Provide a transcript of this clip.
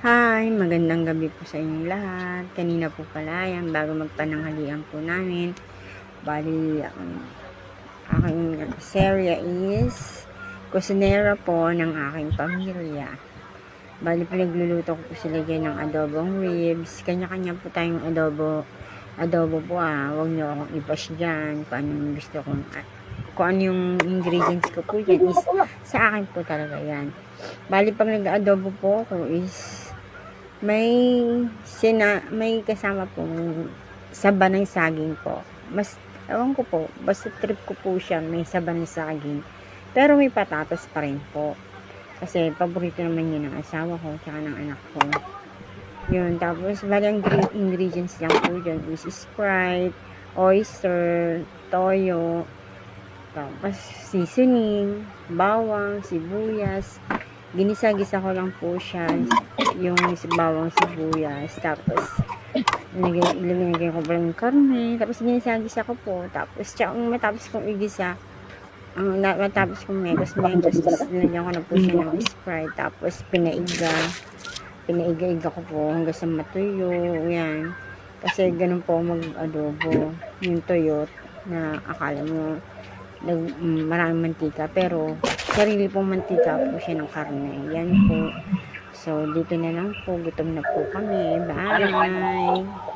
Hi, magandang gabi po sa inyong lahat. Kanina po pala yan, bago magpananghalian po namin. Bali, ang aking serya is kusinera po ng aking pamilya. Bali, pinagluluto ko po sila dyan ng adobong ribs. Kanya-kanya po tayong adobo po Huwag nyo akong i-bash dyan. Kung anong gusto kong, kung ano yung ingredients ko po dyan is sa akin po talaga yan. Bali, pag nag-adobo po ako is may kasama pong saba ng saging po. Mas, ewan ko po, basta trip ko po siya, may saba ng saging. Pero may patatas pa rin po. Kasi paborito naman yun ng asawa ko, tsaka ng anak ko. Yun, tapos bali ang ingredients lang po dyan is Sprite, oyster, toyo, tapos seasoning, bawang, sibuyas. Ginisa-gisa ko lang po siya, yung bawang sibuyas. Tapos, ilagay ko pa yung karne. Tapos, ginisa-gisa ko po. Tapos, matapos kong igisa, matapos kong megas, nilagyan ko na po siya ng Sprite. Tapos, pinaiga-iga ko po hanggang sa matuyo. Yan. Kasi, ganun po mag-adobo. Yung tuyot na akala mo maraming mantika, pero sarili pong mantika po siya ng karne. Yan po. So, dito na lang po. Gutom na po kami. Bye!